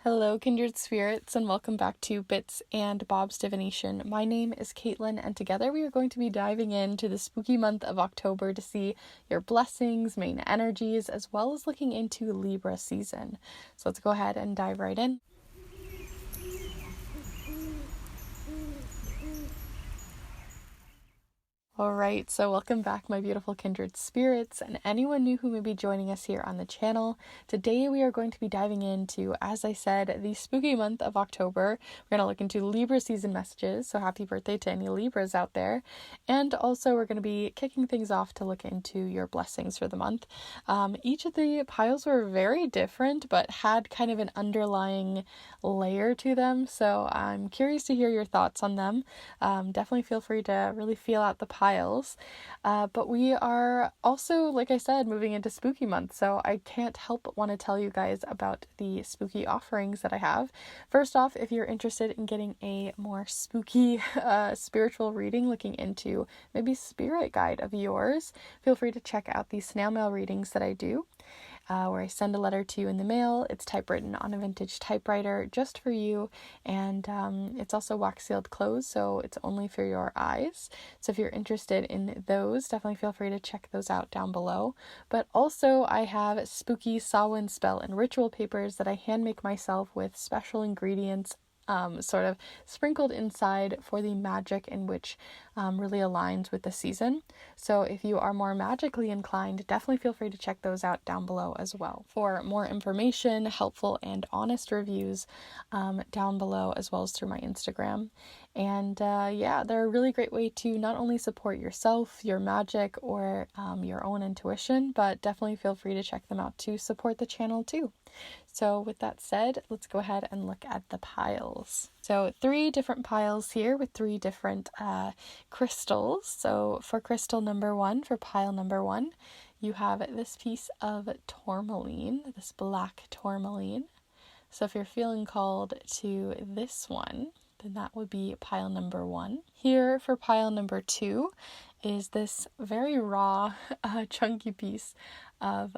Hello, Kindred Spirits, and welcome back to Bits and Bob's Divination. My name is Caitlin, and together we are going to be diving into the spooky month of October to see your blessings, main energies, as well as looking into Libra season. So let's go ahead and dive right in. Alright, so welcome back, my beautiful kindred spirits, and anyone new who may be joining us here on the channel. Today we are going to be diving into, as I said, the spooky month of October. We're going to look into Libra season messages, so happy birthday to any Libras out there. And also we're going to be kicking things off to look into your blessings for the month. Each of the piles were very different, but had kind of an underlying layer to them, so I'm curious to hear your thoughts on them. Definitely feel free to really feel out the piles. But we are also, like I said, moving into spooky month, so I can't help but want to tell you guys about the spooky offerings that I have. First off, if you're interested in getting a more spooky spiritual reading, looking into maybe spirit guide of yours, feel free to check out the snail mail readings that I do. Where I send a letter to you in the mail. It's typewritten on a vintage typewriter just for you, and it's also wax sealed closed, so it's only for your eyes. So if you're interested in those, definitely feel free to check those out down below. But also I have spooky Samhain spell and ritual papers that I hand make myself with special ingredients sort of sprinkled inside for the magic in which really aligns with the season. So if you are more magically inclined, definitely feel free to check those out down below as well. For more information, helpful and honest reviews down below, as well as through my Instagram. And yeah, they're a really great way to not only support yourself, your magic, or your own intuition, but definitely feel free to check them out to support the channel too. So with that said, let's go ahead and look at the piles. So 3 different piles here with 3 different crystals. So for crystal number 1, for pile number 1, you have this piece of tourmaline, this black tourmaline. So if you're feeling called to this one, then that would be pile number 1. Here for pile number 2 is this very raw, chunky piece of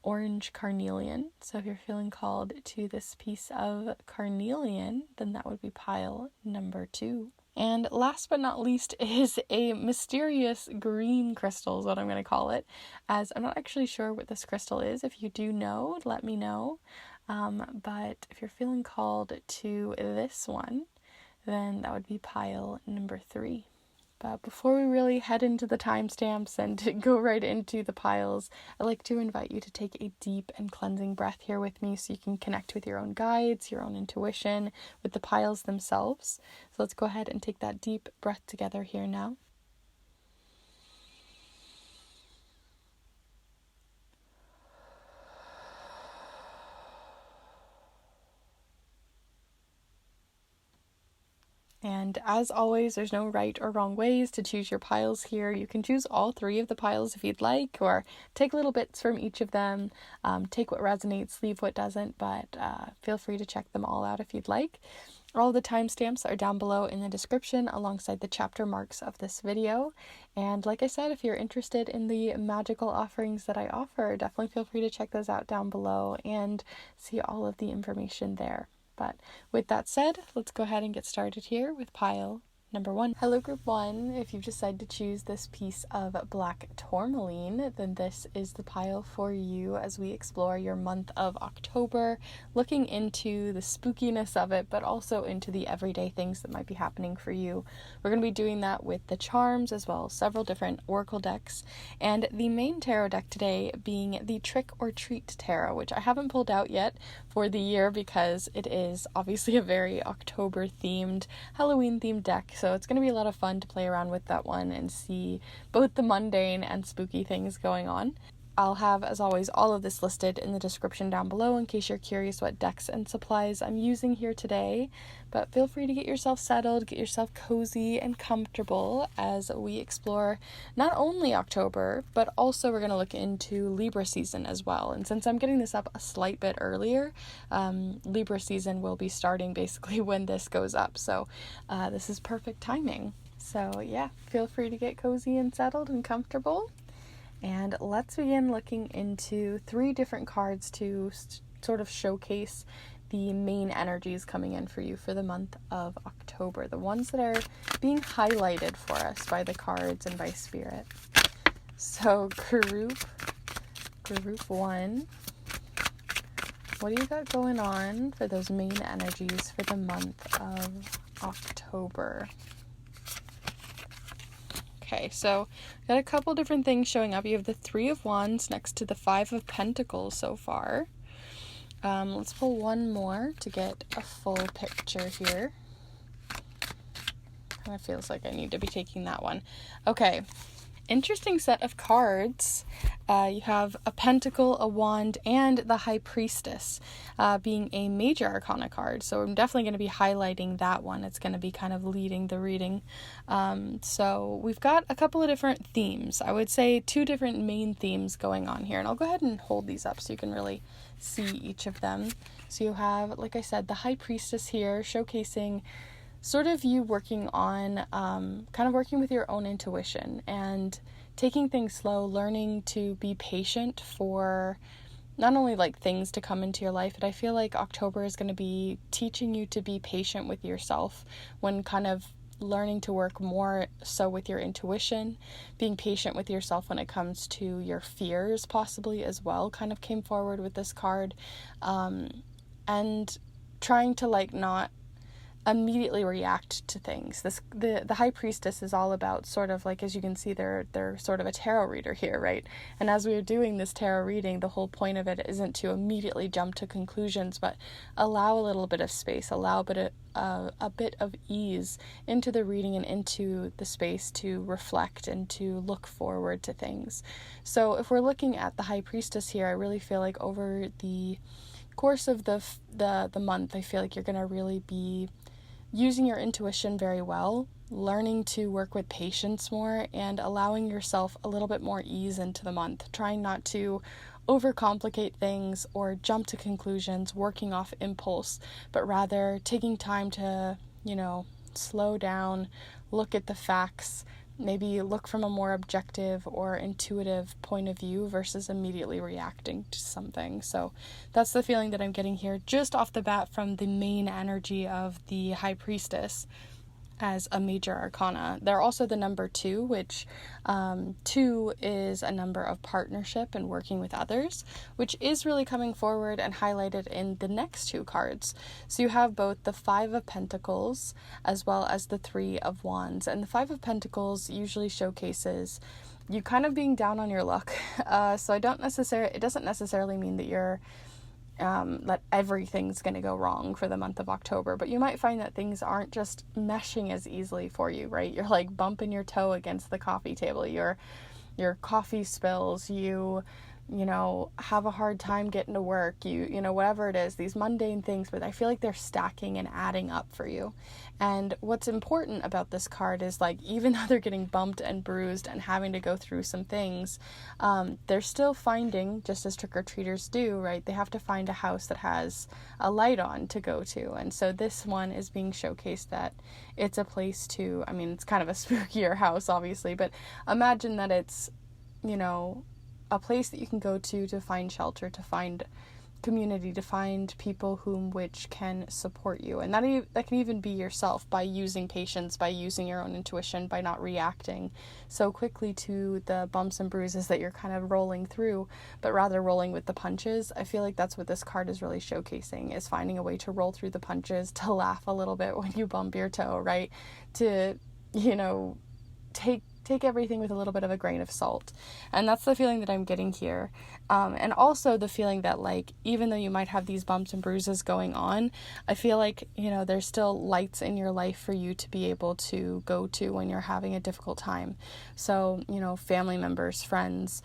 orange carnelian. So if you're feeling called to this piece of carnelian, then that would be pile number 2. And last but not least is a mysterious green crystal is what I'm going to call it, as I'm not actually sure what this crystal is. If you do know, let me know. But if you're feeling called to this one, then that would be pile number 3. But before we really head into the timestamps and go right into the piles, I'd like to invite you to take a deep and cleansing breath here with me so you can connect with your own guides, your own intuition, with the piles themselves. So let's go ahead and take that deep breath together here now. And as always, there's no right or wrong ways to choose your piles here. You can choose all 3 of the piles if you'd like, or take little bits from each of them. Take what resonates, leave what doesn't, but feel free to check them all out if you'd like. All the timestamps are down below in the description alongside the chapter marks of this video. And like I said, if you're interested in the magical offerings that I offer, definitely feel free to check those out down below and see all of the information there. But with that said, let's go ahead and get started here with pile number 1. Hello group 1, if you've decided to choose this piece of black tourmaline, then this is the pile for you as we explore your month of October, looking into the spookiness of it, but also into the everyday things that might be happening for you. We're going to be doing that with the charms as well as several different oracle decks, and the main tarot deck today being the Trick or Treat Tarot, which I haven't pulled out yet for the year because it is obviously a very October themed, Halloween themed deck. So it's going to be a lot of fun to play around with that one and see both the mundane and spooky things going on. I'll have, as always, all of this listed in the description down below in case you're curious what decks and supplies I'm using here today. But feel free to get yourself settled, get yourself cozy and comfortable as we explore not only October, but also we're going to look into Libra season as well. And since I'm getting this up a slight bit earlier, Libra season will be starting basically when this goes up. So this is perfect timing. So yeah, feel free to get cozy and settled and comfortable. And let's begin looking into 3 different cards to sort of showcase the main energies coming in for you for the month of October, the ones that are being highlighted for us by the cards and by Spirit. So group 1, what do you got going on for those main energies for the month of October? Okay, so got a couple different things showing up. You have the 3 of Wands next to the 5 of Pentacles so far. Let's pull one more to get a full picture here. Kind of feels like I need to be taking that one. Okay, interesting set of cards. You have a Pentacle, a Wand, and the High Priestess being a major arcana card. So I'm definitely going to be highlighting that one. It's going to be kind of leading the reading. So we've got a couple of different themes. I would say 2 different main themes going on here. And I'll go ahead and hold these up so you can really see each of them. So you have, like I said, the High Priestess here showcasing sort of you working on, kind of working with your own intuition and taking things slow, learning to be patient for not only like things to come into your life, but I feel like October is going to be teaching you to be patient with yourself when kind of learning to work more so with your intuition, being patient with yourself when it comes to your fears possibly as well, kind of came forward with this card, and trying to like not immediately react to things. The High Priestess is all about sort of like, as you can see, they're sort of a tarot reader here, right? And as we are doing this tarot reading, the whole point of it isn't to immediately jump to conclusions, but allow a little bit of space, allow a bit of ease into the reading and into the space to reflect and to look forward to things. So if we're looking at the High Priestess here, I really feel like over the course of the month, I feel like you're going to really be using your intuition very well, learning to work with patience more, and allowing yourself a little bit more ease into the month, trying not to overcomplicate things or jump to conclusions, working off impulse, but rather taking time to, slow down, look at the facts, maybe look from a more objective or intuitive point of view versus immediately reacting to something. So that's the feeling that I'm getting here just off the bat from the main energy of the High Priestess as a major arcana. They're also the number 2, which 2 is a number of partnership and working with others, which is really coming forward and highlighted in the next 2 cards. So you have both the 5 of Pentacles as well as the 3 of Wands. And the 5 of Pentacles usually showcases you kind of being down on your luck. So it doesn't necessarily mean that you're that everything's going to go wrong for the month of October, but you might find that things aren't just meshing as easily for you, right? You're like bumping your toe against the coffee table, your coffee spills, you have a hard time getting to work, whatever it is, these mundane things, but I feel like they're stacking and adding up for you. And what's important about this card is, like, even though they're getting bumped and bruised and having to go through some things, they're still finding, just as trick-or-treaters do, right? They have to find a house that has a light on to go to. And so this one is being showcased that it's a place to, it's kind of a spookier house, obviously, but imagine that it's, a place that you can go to find shelter, to find community, to find people which can support you. And that can even be yourself, by using patience, by using your own intuition, by not reacting so quickly to the bumps and bruises that you're kind of rolling through, but rather rolling with the punches. I feel like that's what this card is really showcasing, is finding a way to roll through the punches, to laugh a little bit when you bump your toe, right? To, take everything with a little bit of a grain of salt. And that's the feeling that I'm getting here. And also the feeling that, like, even though you might have these bumps and bruises going on, I feel like, there's still lights in your life for you to be able to go to when you're having a difficult time. So, family members, friends,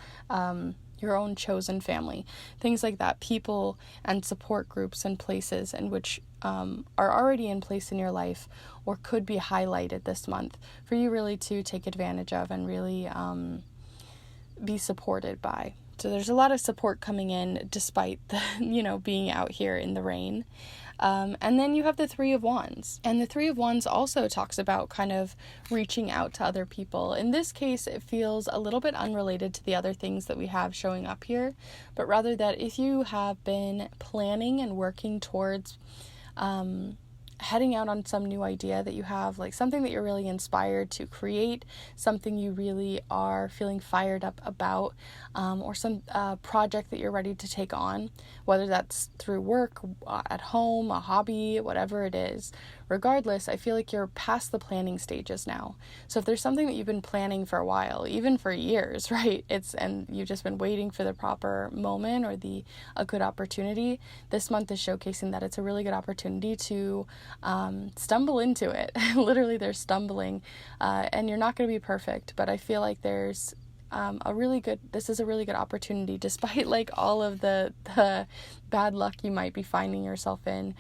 your own chosen family, things like that, people and support groups and places in which are already in place in your life or could be highlighted this month for you really to take advantage of and really be supported by. So there's a lot of support coming in despite the, being out here in the rain. And then you have the Three of Wands. And the Three of Wands also talks about kind of reaching out to other people. In this case, it feels a little bit unrelated to the other things that we have showing up here, but rather that if you have been planning and working towards heading out on some new idea that you have, like something that you're really inspired to create, something you really are feeling fired up about, or some project that you're ready to take on, whether that's through work, at home, a hobby, whatever it is. Regardless, I feel like you're past the planning stages now. So if there's something that you've been planning for a while, even for years, right? And you've just been waiting for the proper moment or a good opportunity, this month is showcasing that it's a really good opportunity to stumble into it. Literally, they're stumbling, and you're not going to be perfect, but I feel like there's this is a really good opportunity, despite like all of the bad luck you might be finding yourself in.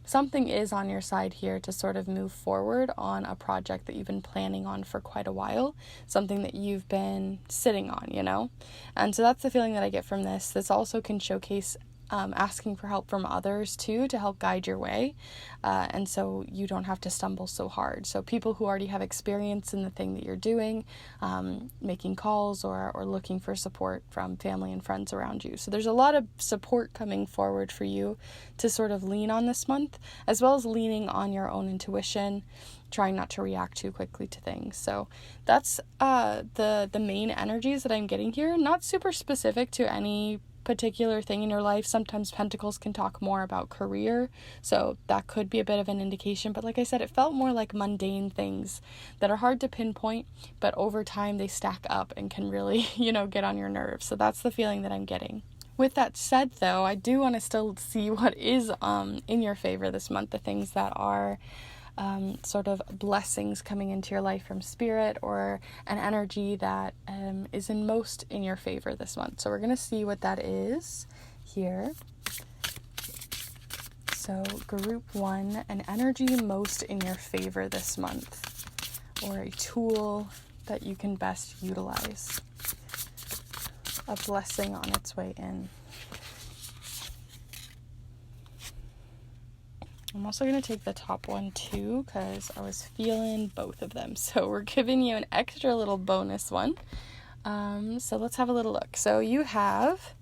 Something is on your side here to sort of move forward on a project that you've been planning on for quite a while, something that you've been sitting on, And so that's the feeling that I get from this. This also can showcase asking for help from others too, to help guide your way, and so you don't have to stumble so hard. So people who already have experience in the thing that you're doing, making calls or looking for support from family and friends around you. So there's a lot of support coming forward for you to sort of lean on this month, as well as leaning on your own intuition, trying not to react too quickly to things. So that's the main energies that I'm getting here. Not super specific to any particular thing in your life. Sometimes pentacles can talk more about career, so that could be a bit of an indication, but like I said, it felt more like mundane things that are hard to pinpoint, but over time they stack up and can really get on your nerves. So that's the feeling that I'm getting. With that said, though, I do want to still see what is in your favor this month, the things that are sort of blessings coming into your life from spirit, or an energy that is most in your favor this month. So we're going to see what that is here. So group 1, an energy most in your favor this month, or a tool that you can best utilize, a blessing on its way in. I'm also going to take the top one too, because I was feeling both of them. So we're giving you an extra little bonus one. So let's have a little look. So you have,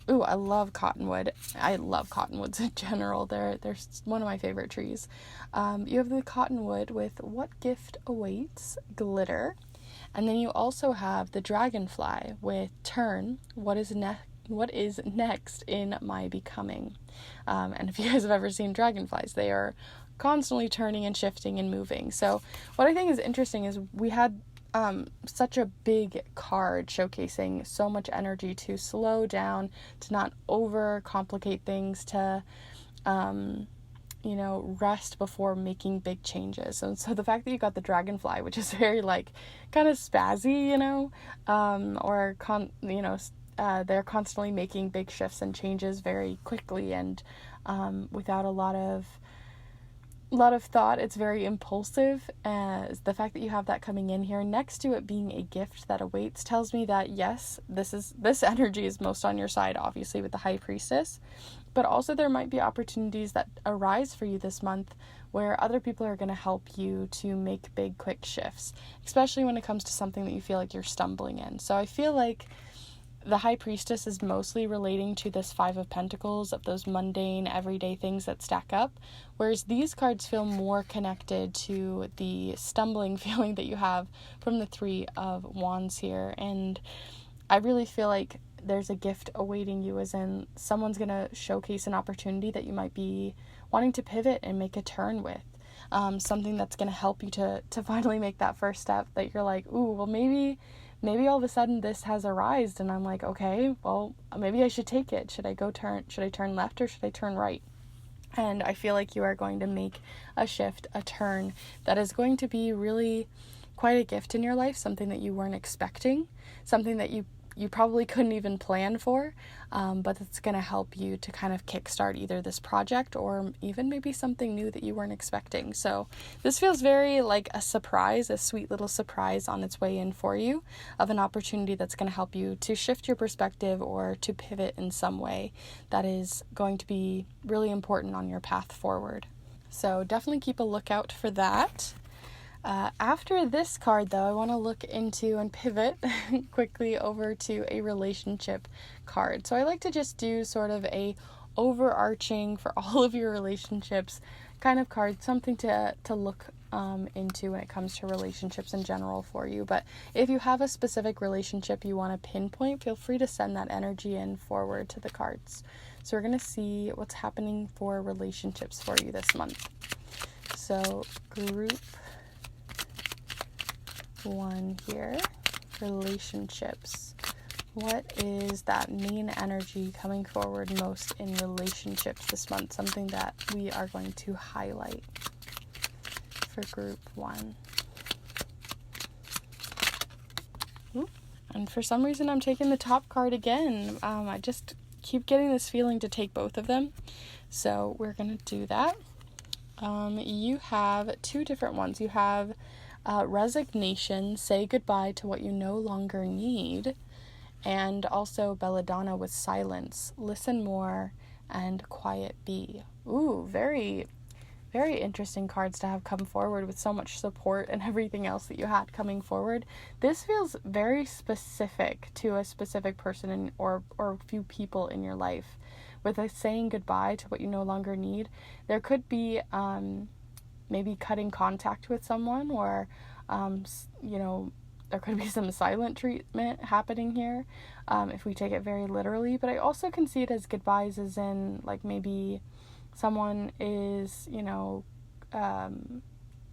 I love cottonwood. I love cottonwoods in general. They're one of my favorite trees. You have the cottonwood with what gift awaits, glitter. And then you also have the dragonfly with turn, what is next in my becoming. And if you guys have ever seen dragonflies, they are constantly turning and shifting and moving. So what I think is interesting is we had such a big card showcasing so much energy to slow down, to not over complicate things, to rest before making big changes. And so the fact that you got the dragonfly, which is very like kind of spazzy, they're constantly making big shifts and changes very quickly and without a lot of thought. It's very impulsive. The fact that you have that coming in here next to it being a gift that awaits tells me that yes, this energy is most on your side, obviously with the High Priestess, but also there might be opportunities that arise for you this month where other people are going to help you to make big quick shifts, especially when it comes to something that you feel like you're stumbling in. So I feel like the High Priestess is mostly relating to this Five of Pentacles, of those mundane, everyday things that stack up, whereas these cards feel more connected to the stumbling feeling that you have from the Three of Wands here. And I really feel like there's a gift awaiting you, as in someone's going to showcase an opportunity that you might be wanting to pivot and make a turn with. Something that's going to help you to finally make that first step that you're like, ooh, well, maybe all of a sudden this has arisen and I'm like, okay, well, maybe I should take it. Should I turn left or should I turn right? And I feel like you are going to make a shift, a turn that is going to be really quite a gift in your life, something that you weren't expecting, something that you you probably couldn't even plan for, but it's going to help you to kind of kickstart either this project or even maybe something new that you weren't expecting. So this feels very like a surprise, a sweet little surprise on its way in for you, of an opportunity that's going to help you to shift your perspective or to pivot in some way that is going to be really important on your path forward. So definitely keep a lookout for that. After this card, though, I want to look into and pivot quickly over to a relationship card. So I like to just do sort of a overarching for all of your relationships kind of card, something to look into when it comes to relationships in general for you. But if you have a specific relationship you want to pinpoint, feel free to send that energy in forward to the cards. So we're going to see what's happening for relationships for you this month. So group 1 here, relationships. What is that main energy coming forward most in relationships this month? Something that we are going to highlight for group 1. Ooh. And for some reason I'm taking the top card again. I just keep getting this feeling to take both of them. So we're going to do that. You have 2 different ones. You have resignation, say goodbye to what you no longer need, and also belladonna with silence, listen more, and quiet be. Ooh, very, very interesting cards to have come forward with so much support and everything else that you had coming forward. This feels very specific to a specific person or a few people in your life. With a saying goodbye to what you no longer need, there could be maybe cutting contact with someone, or, there could be some silent treatment happening here, if we take it very literally. But I also can see it as goodbyes as in, like, maybe someone is,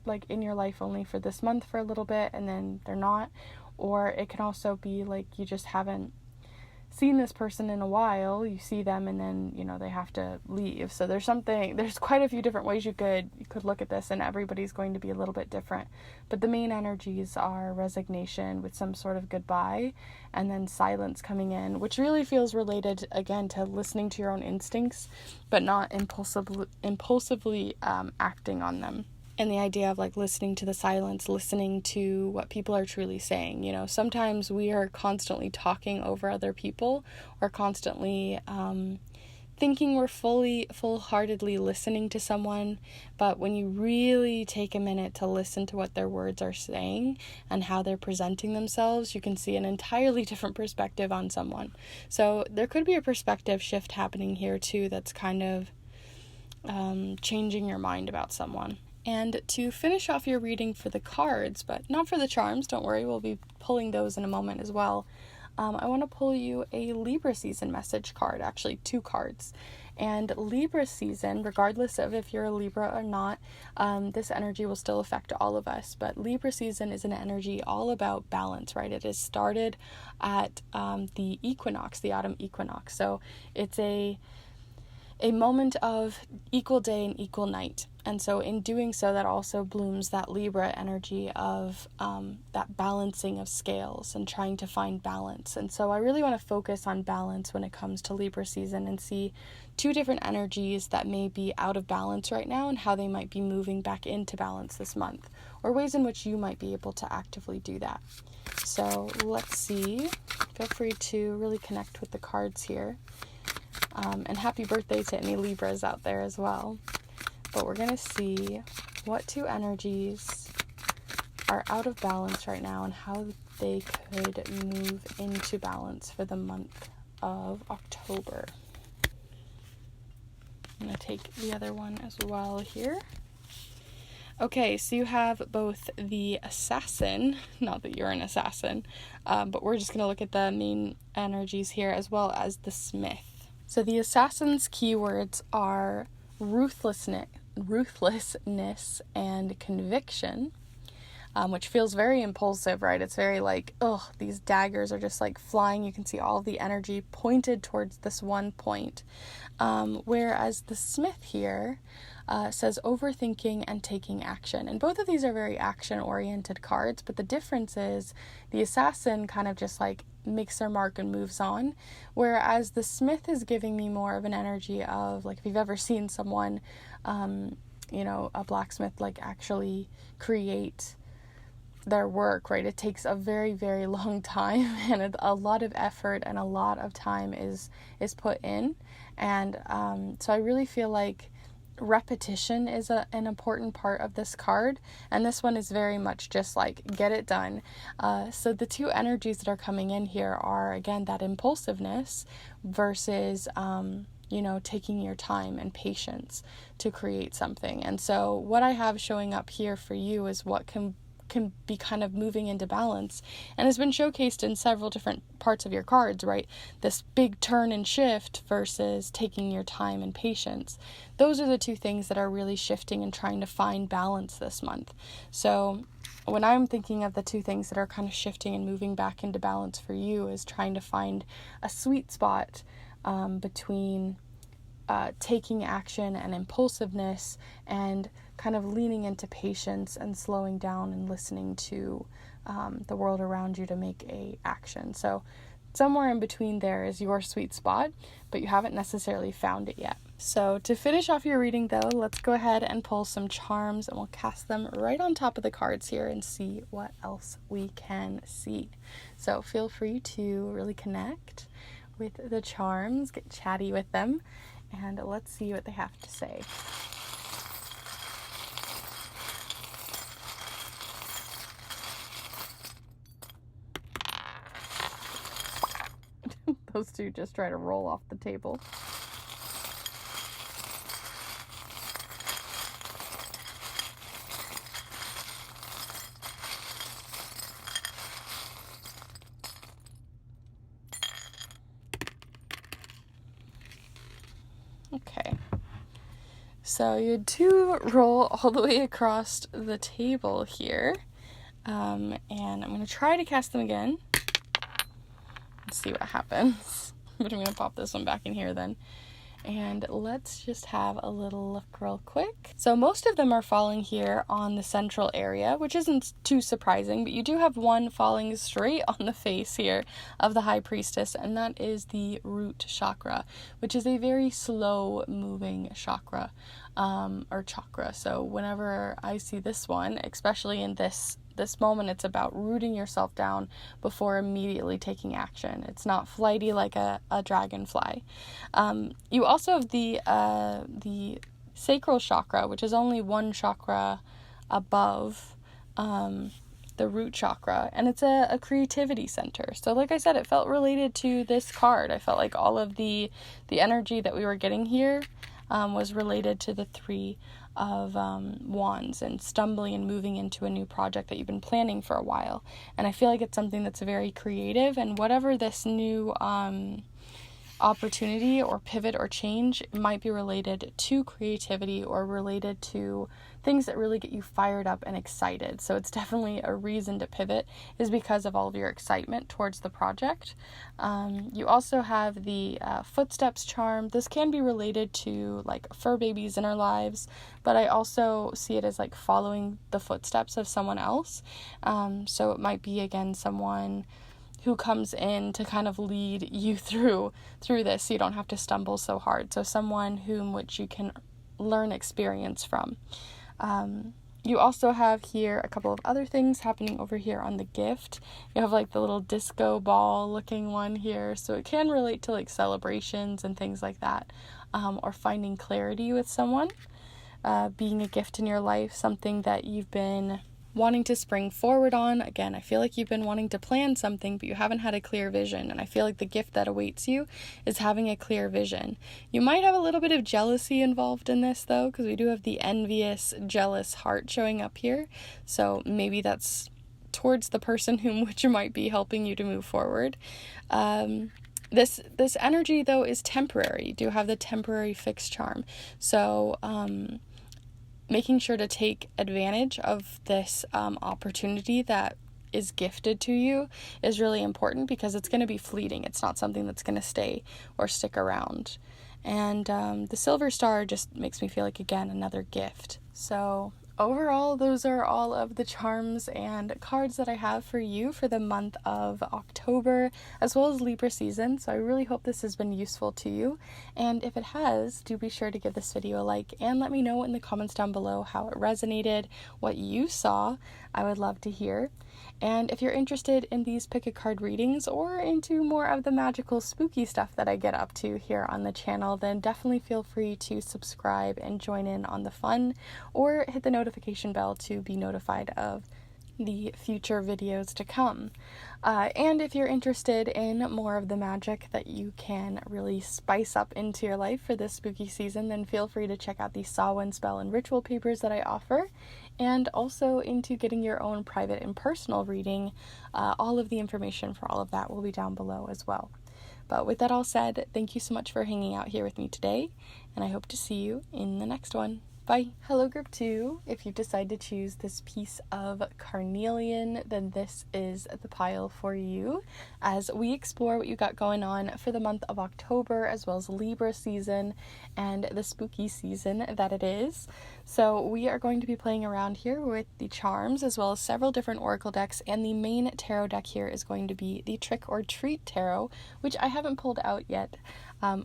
like in your life only for this month for a little bit and then they're not. Or it can also be like you just haven't seen this person in a while, you see them and then, they have to leave. So there's quite a few different ways you could look at this, and everybody's going to be a little bit different. But the main energies are resignation with some sort of goodbye, and then silence coming in, which really feels related, again, to listening to your own instincts, but not impulsively acting on them. And the idea of like listening to the silence, listening to what people are truly saying. Sometimes we are constantly talking over other people, or constantly thinking we're full-heartedly listening to someone. But when you really take a minute to listen to what their words are saying and how they're presenting themselves, you can see an entirely different perspective on someone. So there could be a perspective shift happening here too that's kind of changing your mind about someone. And to finish off your reading for the cards, but not for the charms, don't worry, we'll be pulling those in a moment as well. I want to pull you a Libra season message card, actually 2 cards. And Libra season, regardless of if you're a Libra or not, this energy will still affect all of us. But Libra season is an energy all about balance, right? It is started at the equinox, the autumn equinox. So it's a moment of equal day and equal night. And so in doing so, that also blooms that Libra energy of that balancing of scales and trying to find balance. And so I really want to focus on balance when it comes to Libra season, and see 2 different energies that may be out of balance right now and how they might be moving back into balance this month, or ways in which you might be able to actively do that. So let's see. Feel free to really connect with the cards here. And happy birthday to any Libras out there as well. But we're going to see what 2 energies are out of balance right now and how they could move into balance for the month of October. I'm going to take the other one as well here. Okay, so you have both the Assassin, not that you're an assassin, but we're just going to look at the main energies here, as well as the Smith. So the Assassin's keywords are ruthlessness and conviction. which feels very impulsive, right? It's very like, oh, these daggers are just like flying. You can see all the energy pointed towards this one point. Whereas the Smith here says overthinking and taking action. And both of these are very action-oriented cards, but the difference is the Assassin kind of just like makes their mark and moves on, whereas the Smith is giving me more of an energy of, like, if you've ever seen someone, a blacksmith, like, actually create their work, right? It takes a very, very long time, and a lot of effort and a lot of time is put in. And so I really feel like repetition is an important part of this card, and this one is very much just like get it done. So the two energies that are coming in here are, again, that impulsiveness versus taking your time and patience to create something. And so what I have showing up here for you is what can be kind of moving into balance, and has been showcased in several different parts of your cards, right? This big turn and shift versus taking your time and patience. Those are the two things that are really shifting and trying to find balance this month. So when I'm thinking of the two things that are kind of shifting and moving back into balance for you, is trying to find a sweet spot between taking action and impulsiveness, and kind of leaning into patience and slowing down and listening to the world around you to make a action. So somewhere in between there is your sweet spot, but you haven't necessarily found it yet. So to finish off your reading, though, let's go ahead and pull some charms, and we'll cast them right on top of the cards here and see what else we can see. So feel free to really connect with the charms, get chatty with them, and let's see what they have to say. Those two just try to roll off the table. Okay, so you had two roll all the way across the table here, and I'm going to try to cast them again. Let's see what happens. But I'm going to pop this one back in here then. And let's just have a little look real quick. So most of them are falling here on the central area, which isn't too surprising, but you do have one falling straight on the face here of the High Priestess, and that is the root chakra, which is a very slow moving chakra, or chakra. So whenever I see this one, especially in this moment, it's about rooting yourself down before immediately taking action. It's not flighty like a dragonfly. You also have the sacral chakra, which is only one chakra above the root chakra, and it's a creativity center. So like I said, it felt related to this card. I felt like all of the energy that we were getting here was related to the Three of Wands and stumbling and moving into a new project that you've been planning for a while. And I feel like it's something that's very creative, and whatever this new opportunity or pivot or change might be related to creativity or related to things that really get you fired up and excited. So it's definitely a reason to pivot, is because of all of your excitement towards the project. You also have the footsteps charm. This can be related to like fur babies in our lives, but I also see it as like following the footsteps of someone else. So it might be, again, someone who comes in to kind of lead you through this, so you don't have to stumble so hard. So someone which you can learn experience from. You also have here a couple of other things happening over here on the gift. You have like the little disco ball looking one here, so it can relate to like celebrations and things like that, or finding clarity with someone, being a gift in your life, something that you've been wanting to spring forward on. Again, I feel like you've been wanting to plan something, but you haven't had a clear vision. And I feel like the gift that awaits you is having a clear vision. You might have a little bit of jealousy involved in this, though, because we do have the envious, jealous heart showing up here. So maybe that's towards the person which might be helping you to move forward. This energy, though, is temporary. You do have the temporary fixed charm. So, making sure to take advantage of this opportunity that is gifted to you is really important, because it's going to be fleeting. It's not something that's going to stay or stick around. And the silver star just makes me feel like, again, another gift. So overall, those are all of the charms and cards that I have for you for the month of October, as well as Libra season. So I really hope this has been useful to you. And if it has, do be sure to give this video a like and let me know in the comments down below how it resonated, what you saw. I would love to hear. And if you're interested in these pick a card readings or into more of the magical spooky stuff that I get up to here on the channel, then definitely feel free to subscribe and join in on the fun, or hit the notification bell to be notified of the future videos to come. And if you're interested in more of the magic that you can really spice up into your life for this spooky season, then feel free to check out the Samhain spell and ritual papers that I offer. And also into getting your own private and personal reading. All of the information for all of that will be down below as well. But with that all said, thank you so much for hanging out here with me today, and I hope to see you in the next one. Bye. Hello group 2. If you decide to choose this piece of Carnelian, then this is the pile for you as we explore what you got going on for the month of October, as well as Libra season and the spooky season that it is. So we are going to be playing around here with the charms, as well as several different oracle decks, and the main tarot deck here is going to be the Trick or Treat Tarot, which I haven't pulled out yet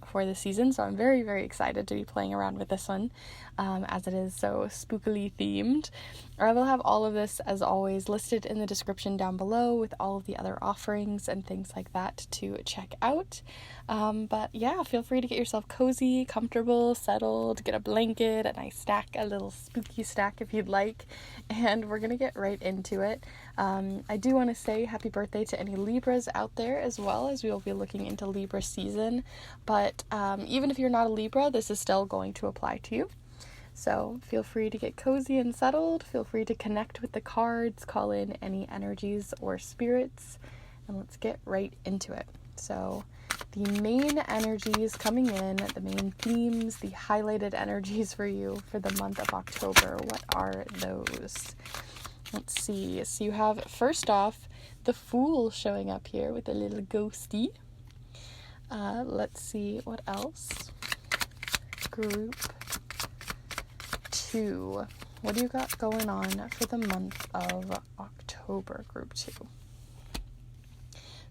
for the season, so I'm very, very excited to be playing around with this one, as it is so spookily themed. I will have all of this, as always, listed in the description down below with all of the other offerings and things like that to check out. But yeah, feel free to get yourself cozy, comfortable, settled, get a blanket, a nice stack, a little spooky stack if you'd like, and we're gonna get right into it. I do want to say happy birthday to any Libras out there, as well, as we will be looking into Libra season. But even if you're not a Libra, this is still going to apply to you. So feel free to get cozy and settled. Feel free to connect with the cards, call in any energies or spirits, and let's get right into it. So the main energies coming in, the main themes, the highlighted energies for you for the month of October, what are those? Let's see. So you have, first off, the Fool showing up here with a little ghosty. Let's see what else. Group 2. What do you got going on for the month of October, group 2?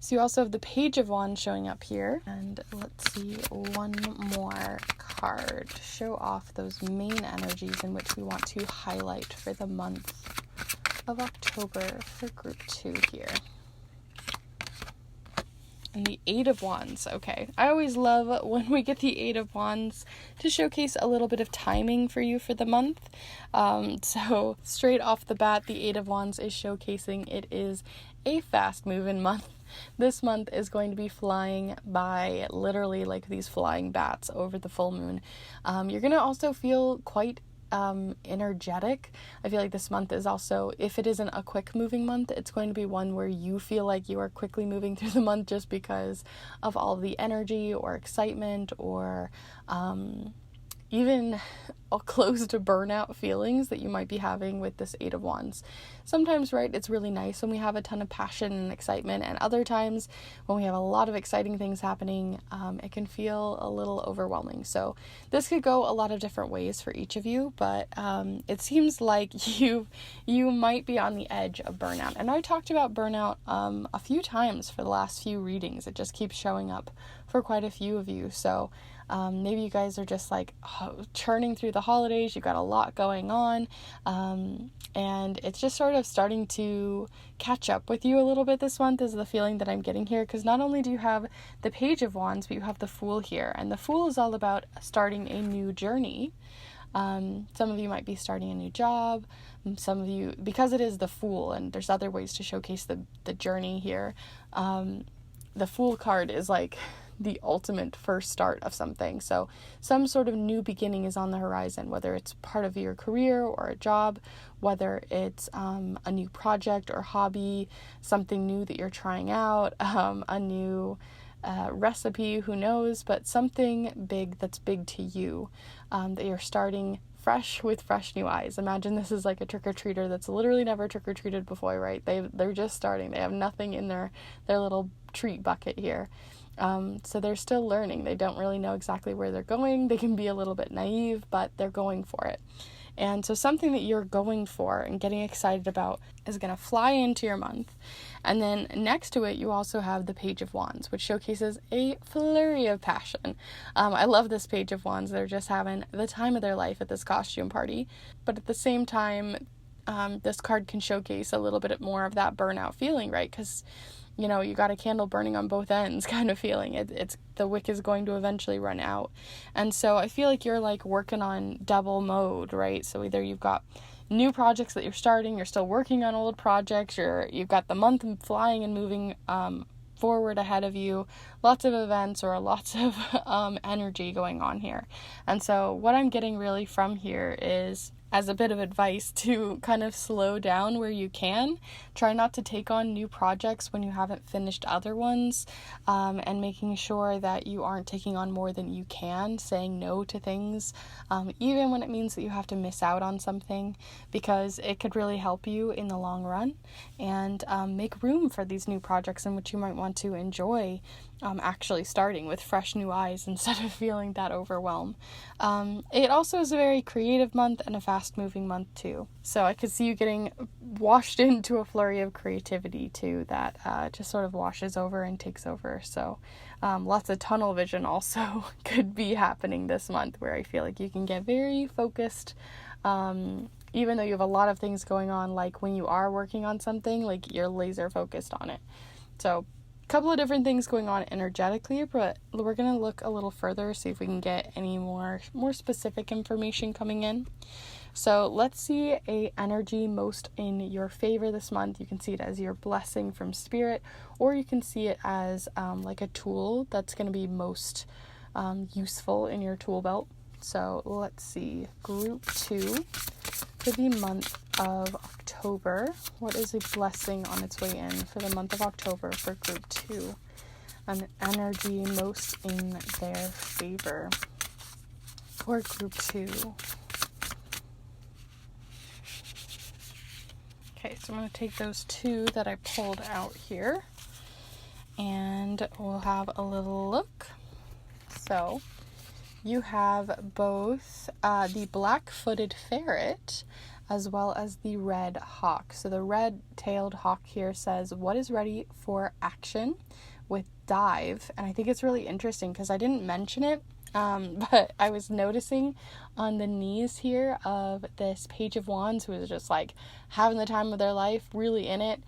So you also have the Page of Wands showing up here. And let's see, one more card. Show off those main energies in which we want to highlight for the month of October for group 2 here. And the Eight of Wands. Okay, I always love when we get the Eight of Wands to showcase a little bit of timing for you for the month. So straight off the bat, the Eight of Wands is showcasing it is a fast moving month. This month is going to be flying by, literally like these flying bats over the full moon. You're going to also feel quite energetic. I feel like this month is also, if it isn't a quick moving month, it's going to be one where you feel like you are quickly moving through the month just because of all the energy or excitement or even close to burnout feelings that you might be having with this Eight of Wands. Sometimes, right, it's really nice when we have a ton of passion and excitement, and other times when we have a lot of exciting things happening, it can feel a little overwhelming. So this could go a lot of different ways for each of you, but it seems like you might be on the edge of burnout. And I talked about burnout a few times for the last few readings. It just keeps showing up for quite a few of you. So maybe you guys are just like churning through the holidays. You've got a lot going on, and it's just sort of starting to catch up with you a little bit this month is the feeling that I'm getting here, because not only do you have the Page of Wands, but you have the Fool here, and the Fool is all about starting a new journey. Some of you might be starting a new job. Some of you, because it is the Fool, and there's other ways to showcase the journey here, the Fool card is like the ultimate first start of something. So some sort of new beginning is on the horizon, whether it's part of your career or a job, whether it's a new project or hobby, something new that you're trying out, a new recipe, who knows, but something big that's big to you, that you're starting fresh with fresh new eyes. Imagine this is like a trick-or-treater that's literally never trick-or-treated before, right? They're just starting. They have nothing in their little treat bucket here. So they're still learning. They don't really know exactly where they're going. They can be a little bit naive, but they're going for it. And so something that you're going for and getting excited about is going to fly into your month. And then next to it, you also have the Page of Wands, which showcases a flurry of passion. I love this Page of Wands. They're just having the time of their life at this costume party. But at the same time, this card can showcase a little bit more of that burnout feeling, right? Because you know, you got a candle burning on both ends kind of feeling. It's the wick is going to eventually run out. And so I feel like you're like working on double mode, right? So either you've got new projects that you're starting, you're still working on old projects, you've got the month flying and moving forward ahead of you, lots of events or lots of energy going on here. And so what I'm getting really from here is, as a bit of advice, to kind of slow down where you can. Try not to take on new projects when you haven't finished other ones, and making sure that you aren't taking on more than you can, saying no to things, even when it means that you have to miss out on something, because it could really help you in the long run, and make room for these new projects in which you might want to enjoy actually starting with fresh new eyes instead of feeling that overwhelm. It also is a very creative month and a fast-moving month too. So I could see you getting washed into a flurry of creativity too that just sort of washes over and takes over. So lots of tunnel vision also could be happening this month, where I feel like you can get very focused, even though you have a lot of things going on. Like when you are working on something, like you're laser focused on it. So couple of different things going on energetically, but we're going to look a little further, see if we can get any more specific information coming in. So let's see a energy most in your favor this month. You can see it as your blessing from spirit, or you can see it as like a tool that's going to be most useful in your tool belt. So let's see, group 2 for the month of October. What is a blessing on its way in for the month of October for group 2? An energy most in their favor for group 2. Okay, so I'm going to take those 2 that I pulled out here, and we'll have a little look. So you have both the black-footed ferret as well as the red hawk. So the red-tailed hawk here says, what is ready for action with dive? And I think it's really interesting because I didn't mention it, but I was noticing on the knees here of this Page of Wands, who is just like having the time of their life, really in it.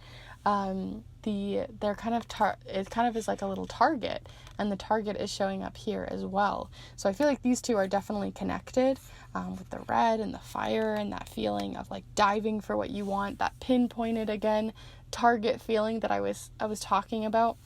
They're kind of it kind of is like a little target, and the target is showing up here as well. So I feel like these two are definitely connected, with the red and the fire and that feeling of like diving for what you want, that pinpointed again target feeling that I was talking about.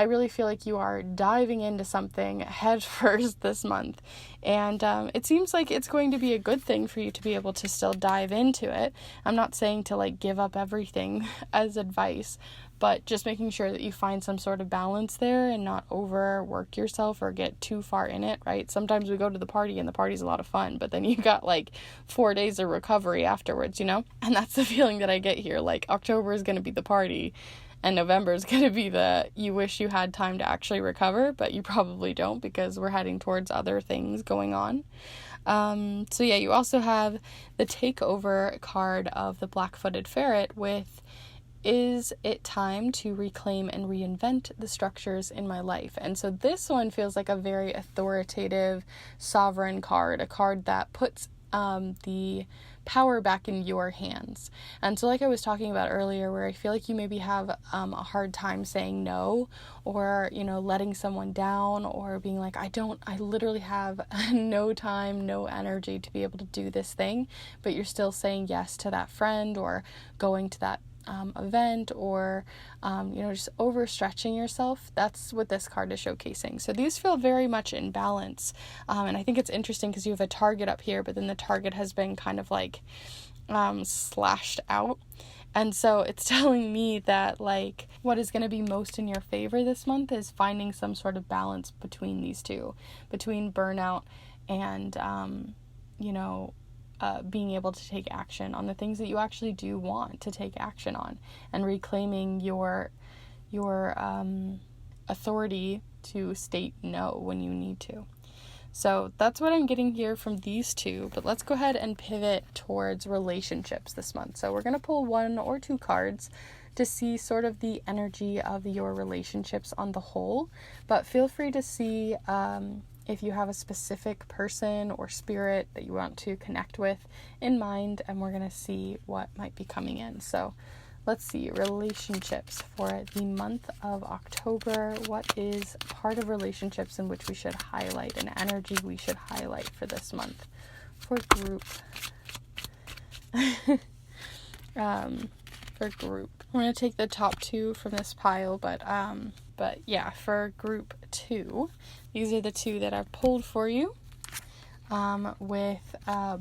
I really feel like you are diving into something head first this month, and it seems like it's going to be a good thing for you to be able to still dive into it. I'm not saying to like give up everything as advice, but just making sure that you find some sort of balance there and not overwork yourself or get too far in it, right? Sometimes we go to the party and the party's a lot of fun, but then you got like 4 days of recovery afterwards, you know? And that's the feeling that I get here. Like October is going to be the party, and November is going to be you wish you had time to actually recover, but you probably don't because we're heading towards other things going on. So yeah, you also have the takeover card of the black-footed ferret with, is it time to reclaim and reinvent the structures in my life? And so this one feels like a very authoritative, sovereign card, a card that puts the power back in your hands. And so like I was talking about earlier, where I feel like you maybe have a hard time saying no, or, you know, letting someone down, or being like, I literally have no time, no energy to be able to do this thing, but you're still saying yes to that friend or going to that event, or just overstretching yourself. That's what this card is showcasing. So these feel very much in balance, and I think it's interesting because you have a target up here, but then the target has been kind of like slashed out, and so it's telling me that like what is going to be most in your favor this month is finding some sort of balance between these two, between burnout and being able to take action on the things that you actually do want to take action on, and reclaiming your authority to state no when you need to. So that's what I'm getting here from these two, but let's go ahead and pivot towards relationships this month. So we're going to pull 1 or 2 cards to see sort of the energy of your relationships on the whole, but feel free to see if you have a specific person or spirit that you want to connect with in mind, and we're going to see what might be coming in. So let's see, relationships for the month of October. What is part of relationships in which we should highlight, an energy we should highlight for this month for group? For group, I'm going to take the top 2 from this pile, but yeah, for group 2, these are the 2 that I've pulled for you, with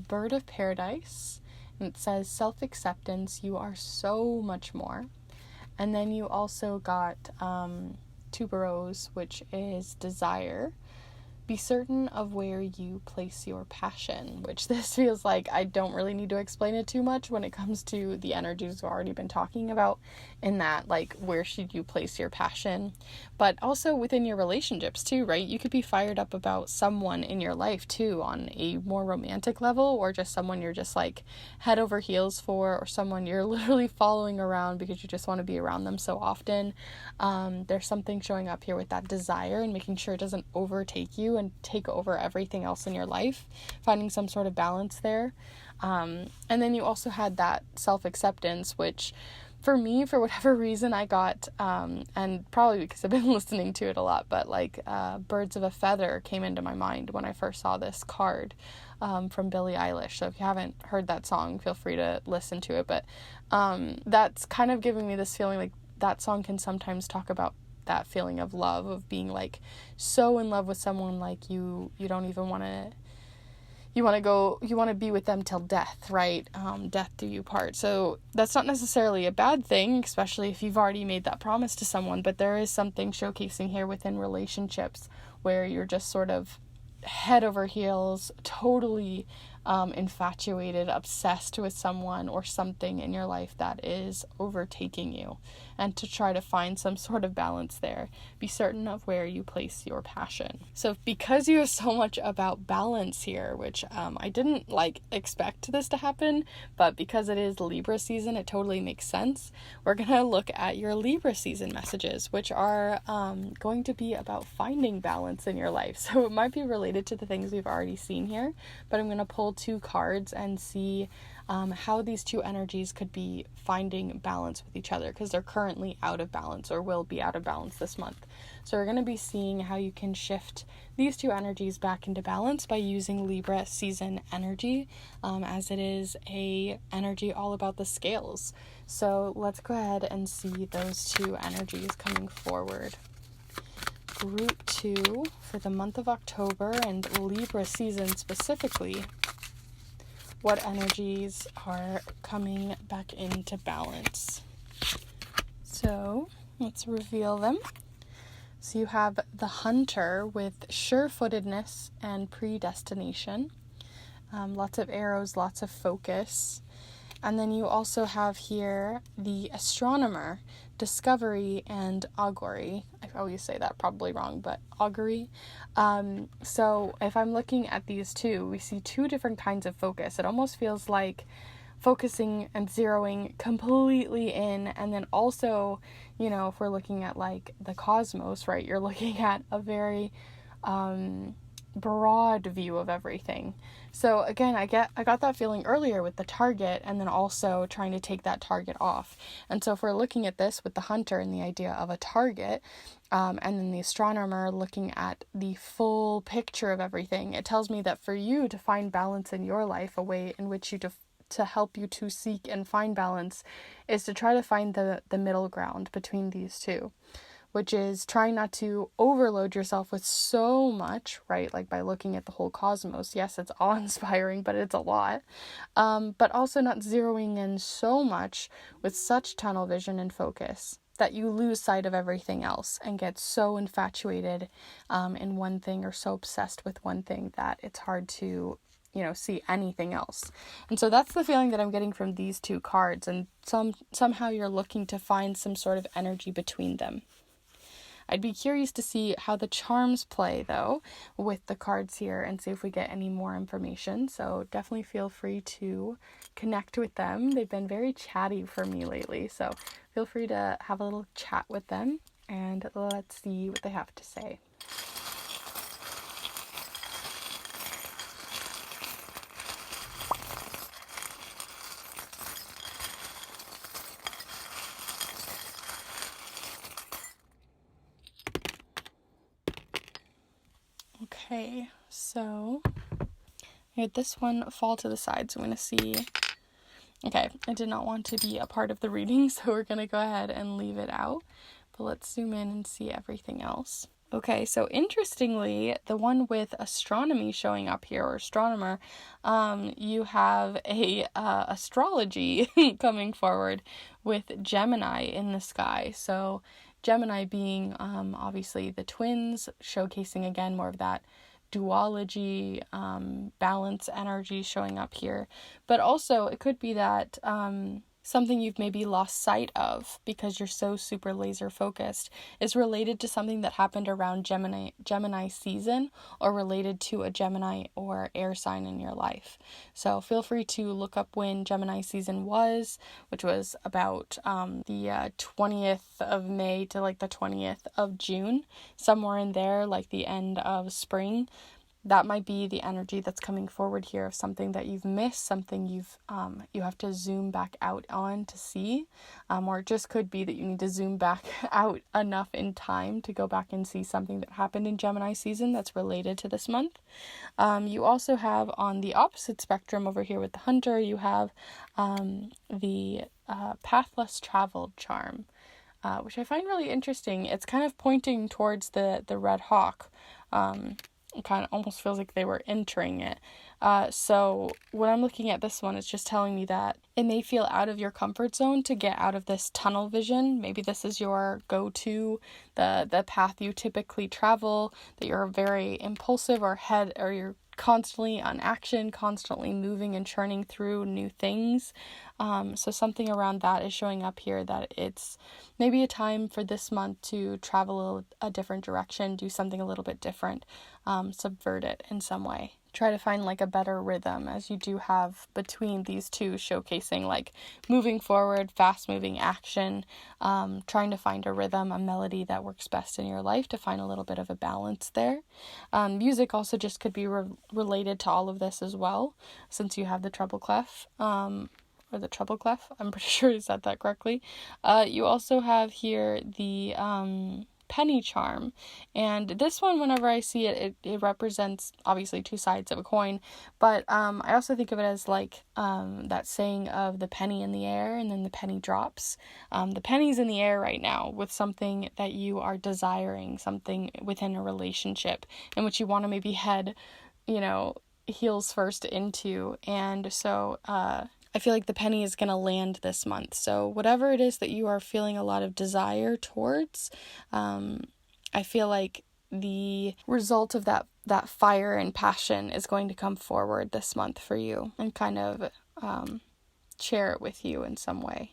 Bird of Paradise. And it says self-acceptance, you are so much more. And then you also got Tuberose, which is desire. Be certain of where you place your passion, which this feels like I don't really need to explain it too much when it comes to the energies we've already been talking about, in that, like, where should you place your passion, but also within your relationships too, right? You could be fired up about someone in your life too on a more romantic level, or just someone you're just like head over heels for, or someone you're literally following around because you just want to be around them so often. There's something showing up here with that desire and making sure it doesn't overtake you and take over everything else in your life, finding some sort of balance there. And then you also had that self-acceptance, which for me, for whatever reason, I got, and probably because I've been listening to it a lot, but like Birds of a Feather came into my mind when I first saw this card from Billie Eilish. So if you haven't heard that song, feel free to listen to it. But that's kind of giving me this feeling like that song can sometimes talk about that feeling of love, of being like so in love with someone, like you don't even want to, you want to be with them till death, right? Death do you part. So that's not necessarily a bad thing, especially if you've already made that promise to someone, but there is something showcasing here within relationships where you're just sort of head over heels, totally infatuated, obsessed with someone or something in your life that is overtaking you, and to try to find some sort of balance there. Be certain of where you place your passion. So because you have so much about balance here, which I didn't expect this to happen, but because it is Libra season, it totally makes sense. We're gonna look at your Libra season messages, which are going to be about finding balance in your life. So it might be related to the things we've already seen here, but I'm gonna pull 2 cards and see how these 2 energies could be finding balance with each other, because they're currently out of balance or will be out of balance this month. So we're going to be seeing how you can shift these 2 energies back into balance by using Libra season energy, as it is a energy all about the scales. So let's go ahead and see those 2 energies coming forward. Group 2 for the month of October and Libra season specifically. What energies are coming back into balance? So let's reveal them. So you have the Hunter with sure-footedness and predestination. Lots of arrows, lots of focus. And then you also have here the Astronomer, discovery and augury. I always say that probably wrong, but augury. So if I'm looking at these 2, we see 2 different kinds of focus. It almost feels like focusing and zeroing completely in, and then also, if we're looking at like the cosmos, right, you're looking at a very broad view of everything. So again, I got that feeling earlier with the target, and then also trying to take that target off. And so if we're looking at this with the Hunter and the idea of a target, and then the Astronomer looking at the full picture of everything, it tells me that for you to find balance in your life, a way in which you to help you to seek and find balance is to try to find the middle ground between these 2. Which is trying not to overload yourself with so much, right? Like by looking at the whole cosmos. Yes, it's awe-inspiring, but it's a lot. But also not zeroing in so much with such tunnel vision and focus that you lose sight of everything else and get so infatuated in one thing, or so obsessed with one thing, that it's hard to see anything else. And so that's the feeling that I'm getting from these two cards, and somehow you're looking to find some sort of energy between them. I'd be curious to see how the charms play, though, with the cards here and see if we get any more information. So definitely feel free to connect with them. They've been very chatty for me lately, so feel free to have a little chat with them and let's see what they have to say. Okay, so I had this one fall to the side, so I'm going to see. Okay, I did not want to be a part of the reading, so we're going to go ahead and leave it out. But let's zoom in and see everything else. Okay, so interestingly, the one with astronomy showing up here, or astronomer, you have a astrology coming forward with Gemini in the sky. So Gemini being obviously the twins, showcasing again more of that duology, balance energy showing up here. But also it could be that something you've maybe lost sight of because you're so super laser focused is related to something that happened around Gemini season, or related to a Gemini or air sign in your life. So feel free to look up when Gemini season was, which was about the 20th of May to like the 20th of June, somewhere in there, like the end of spring. That might be the energy that's coming forward here of something that you've missed, something you have to zoom back out on to see, or it just could be that you need to zoom back out enough in time to go back and see something that happened in Gemini season that's related to this month. You also have on the opposite spectrum over here with the Hunter, you have the path less traveled charm, which I find really interesting. It's kind of pointing towards the red hawk. It kind of almost feels like they were entering it. So when I'm looking at this one, it's just telling me that it may feel out of your comfort zone to get out of this tunnel vision. Maybe this is your go-to, the path you typically travel, that you're very impulsive or you're constantly on action, constantly moving and churning through new things. So something around that is showing up here, that it's maybe a time for this month to travel a different direction, do something a little bit different, subvert it in some way. Try to find like a better rhythm, as you do have between these two, showcasing like moving forward, fast moving action, trying to find a rhythm, a melody that works best in your life to find a little bit of a balance there. Music also just could be related to all of this as well, since you have the treble clef, or the treble clef. I'm pretty sure I said that correctly. You also have here the penny charm, and this one, whenever I see it, it represents obviously two sides of a coin, but I also think of it as like that saying of the penny in the air and then the penny drops. The penny's in the air right now with something that you are desiring, something within a relationship in which you want to maybe head heels first into, and so I feel like the penny is going to land this month. So whatever it is that you are feeling a lot of desire towards, I feel like the result of that fire and passion is going to come forward this month for you and kind of share it with you in some way.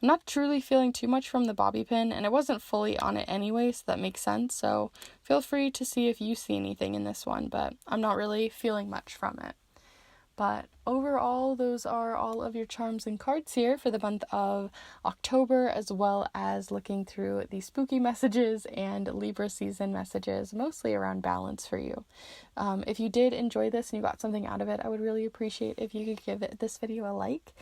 I'm not truly feeling too much from the bobby pin, and I wasn't fully on it anyway, so that makes sense. So feel free to see if you see anything in this one, but I'm not really feeling much from it. But overall, those are all of your charms and cards here for the month of October, as well as looking through the spooky messages and Libra season messages, mostly around balance for you. If you did enjoy this and you got something out of it, I would really appreciate if you could give this video a like.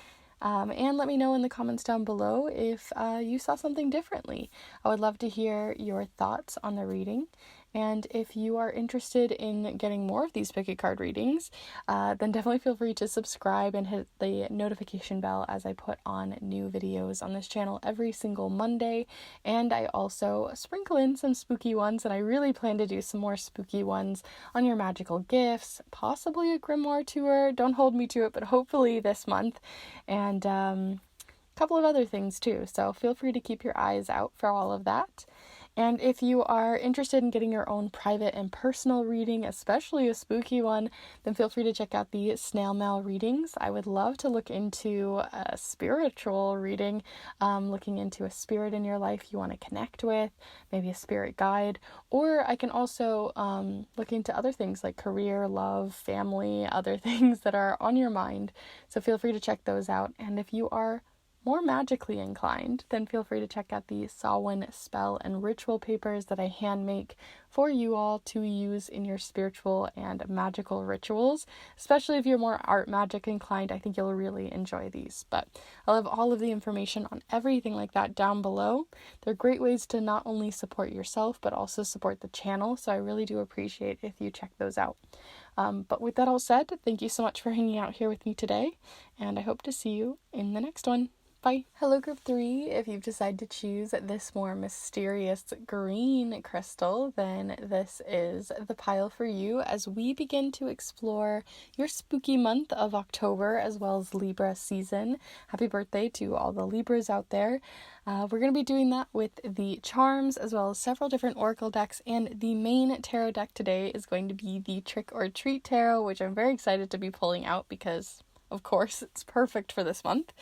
And let me know in the comments down below if you saw something differently. I would love to hear your thoughts on the reading. And if you are interested in getting more of these pick a card readings, then definitely feel free to subscribe and hit the notification bell as I put on new videos on this channel every single Monday. And I also sprinkle in some spooky ones, and I really plan to do some more spooky ones on your magical gifts, possibly a grimoire tour. Don't hold me to it, but hopefully this month. And a couple of other things too. So feel free to keep your eyes out for all of that. And if you are interested in getting your own private and personal reading, especially a spooky one, then feel free to check out the snail mail readings. I would love to look into a spiritual reading, looking into a spirit in your life you want to connect with, maybe a spirit guide, or I can also look into other things like career, love, family, other things that are on your mind. So feel free to check those out. And if you are more magically inclined, then feel free to check out the Samhain spell and ritual papers that I hand make for you all to use in your spiritual and magical rituals. Especially if you're more art magic inclined, I think you'll really enjoy these. But I'll have all of the information on everything like that down below. They're great ways to not only support yourself, but also support the channel. So I really do appreciate if you check those out. But with that all said, thank you so much for hanging out here with me today, and I hope to see you in the next one. Bye. Hello group 3, if you've decided to choose this more mysterious green crystal, then this is the pile for you as we begin to explore your spooky month of October as well as Libra season. Happy birthday to all the Libras out there. We're going to be doing that with the charms as well as several different oracle decks, and the main tarot deck today is going to be the Trick or Treat Tarot, which I'm very excited to be pulling out because of course it's perfect for this month.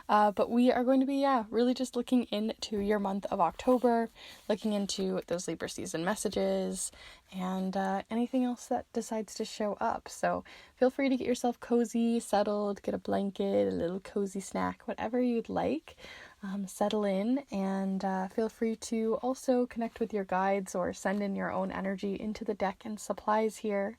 But we are going to be, really just looking into your month of October, looking into those Libra season messages, and anything else that decides to show up. So feel free to get yourself cozy, settled, get a blanket, a little cozy snack, whatever you'd like. Settle in, and feel free to also connect with your guides or send in your own energy into the deck and supplies here.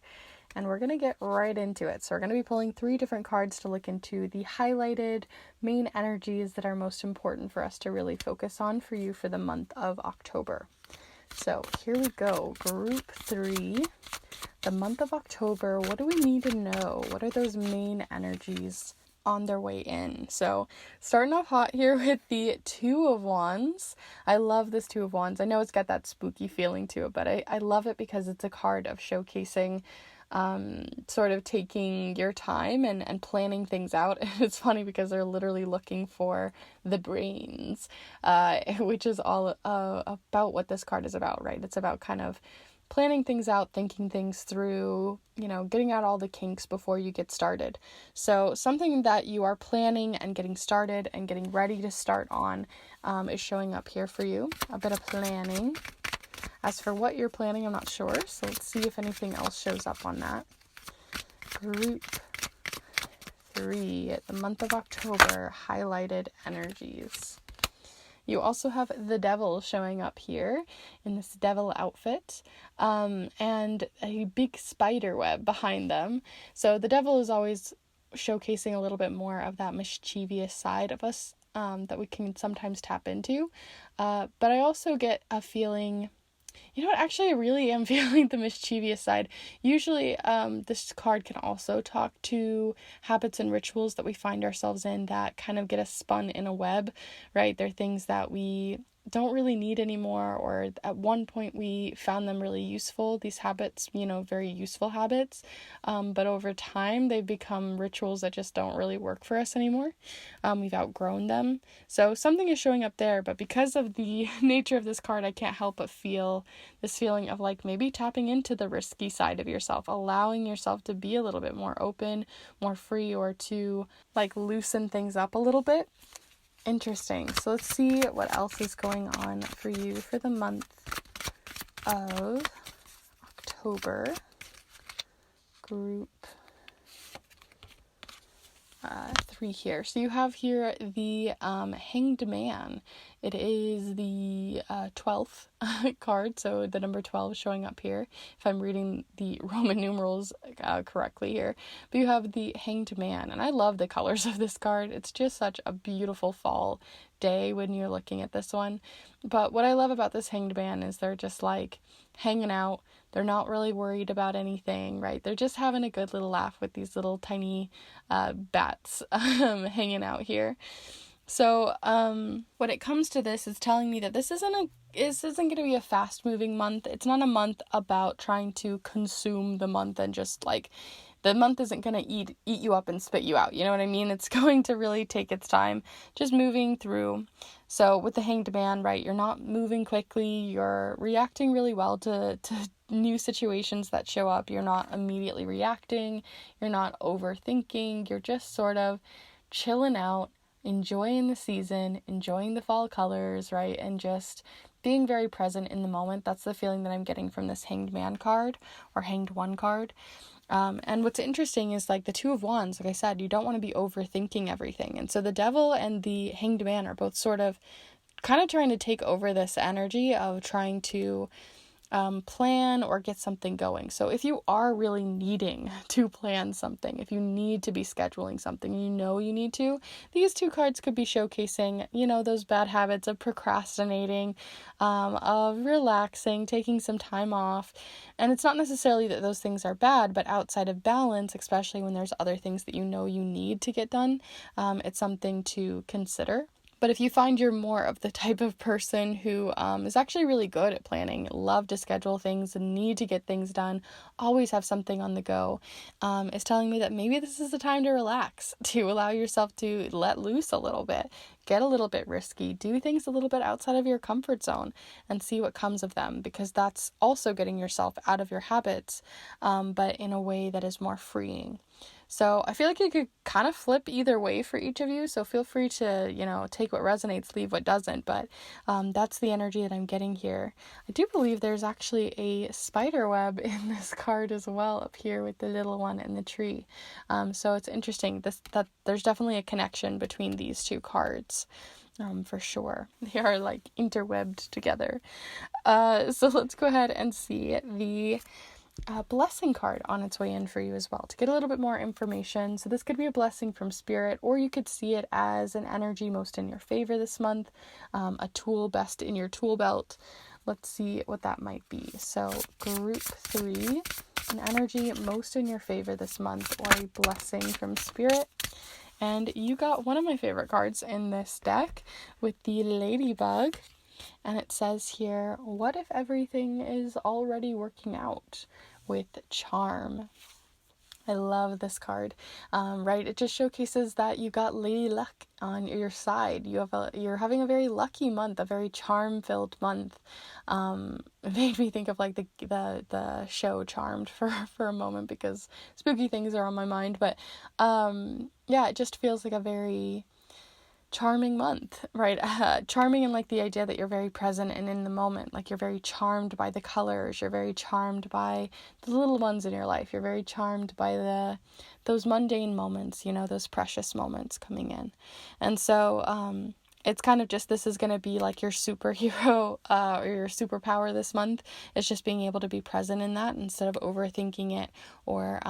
And we're going to get right into it. So we're going to be pulling 3 different cards to look into the highlighted main energies that are most important for us to really focus on for you for the month of October. So here we go. Group 3, the month of October. What do we need to know? What are those main energies on their way in? So starting off hot here with the Two of Wands. I love this Two of Wands. I know it's got that spooky feeling to it, but I love it because it's a card of showcasing sort of taking your time and planning things out. It's funny because they're literally looking for the brains, which is all about what this card is about, right? It's about kind of planning things out, thinking things through, getting out all the kinks before you get started. So something that you are planning and getting started and getting ready to start on is showing up here for you. A bit of planning. As for what you're planning, I'm not sure, so let's see if anything else shows up on that. Group 3, the month of October, highlighted energies. You also have the Devil showing up here in this devil outfit, and a big spider web behind them. So the Devil is always showcasing a little bit more of that mischievous side of us that we can sometimes tap into. But I also get a feeling... actually, I really am feeling the mischievous side. Usually, this card can also talk to habits and rituals that we find ourselves in that kind of get us spun in a web, right? They're things that we don't really need anymore, or at one point we found them really useful, these habits, very useful habits, but over time they've become rituals that just don't really work for us anymore. We've outgrown them, so something is showing up there, but because of the nature of this card, I can't help but feel this feeling of like maybe tapping into the risky side of yourself, allowing yourself to be a little bit more open, more free, or to like loosen things up a little bit. Interesting. So let's see what else is going on for you for the month of October. Group 3 here. So you have here the Hanged Man. It is the 12th card, so the number 12 showing up here, if I'm reading the Roman numerals correctly here. But you have the Hanged Man, and I love the colors of this card. It's just such a beautiful fall day when you're looking at this one. But what I love about this Hanged Man is they're just like hanging out. They're not really worried about anything, right? They're just having a good little laugh with these little tiny bats hanging out here. So when it comes to this, it's telling me that this isn't this isn't going to be a fast moving month. It's not a month about trying to consume the month and just like, the month isn't going to eat you up and spit you out. You know what I mean? It's going to really take its time, just moving through. So with the Hanged Man, right, you're not moving quickly. You're reacting really well to new situations that show up. You're not immediately reacting. You're not overthinking. You're just sort of chilling out, enjoying the season, enjoying the fall colors, right? And just being very present in the moment. That's the feeling that I'm getting from this Hanged Man card, or Hanged One card. And what's interesting is like the Two of Wands, like I said, you don't want to be overthinking everything. And so the Devil and the Hanged Man are both sort of kind of trying to take over this energy of trying to plan or get something going. So if you are really needing to plan something, if you need to be scheduling something, you know you need to, these two cards could be showcasing, you know, those bad habits of procrastinating, of relaxing, taking some time off. And it's not necessarily that those things are bad, but outside of balance, especially when there's other things that you know you need to get done, it's something to consider. But if you find you're more of the type of person who is actually really good at planning, love to schedule things and need to get things done, always have something on the go, is telling me that maybe this is the time to relax, to allow yourself to let loose a little bit, get a little bit risky, do things a little bit outside of your comfort zone and see what comes of them, because that's also getting yourself out of your habits, but in a way that is more freeing. So I feel like it could kind of flip either way for each of you. So feel free to, you know, take what resonates, leave what doesn't. But that's the energy that I'm getting here. I do believe there's actually a spider web in this card as well up here with the little one in the tree. So it's interesting that there's definitely a connection between these two cards. For sure. They are like interwebbed together. So let's go ahead and see the blessing card on its way in for you as well to get a little bit more information. So this could be a blessing from spirit, or you could see it as an energy most in your favor this month, a tool best in your tool belt. Let's see what that might be. So group 3, an energy most in your favor this month, or a blessing from spirit. And you got one of my favorite cards in this deck with the ladybug. And it says here, what if everything is already working out with charm? I love this card, right? It just showcases that you got lady luck on your side. You're having a very lucky month, a very charm-filled month. It made me think of like the show Charmed for a moment, because spooky things are on my mind. But yeah, it just feels like a very charming month, right? Charming in like the idea that you're very present and in the moment, like you're very charmed by the colors, you're very charmed by the little ones in your life, you're very charmed by those mundane moments, you know, those precious moments coming in. And so it's kind of just, this is going to be like your superhero or your superpower this month. It's just being able to be present in that instead of overthinking it, or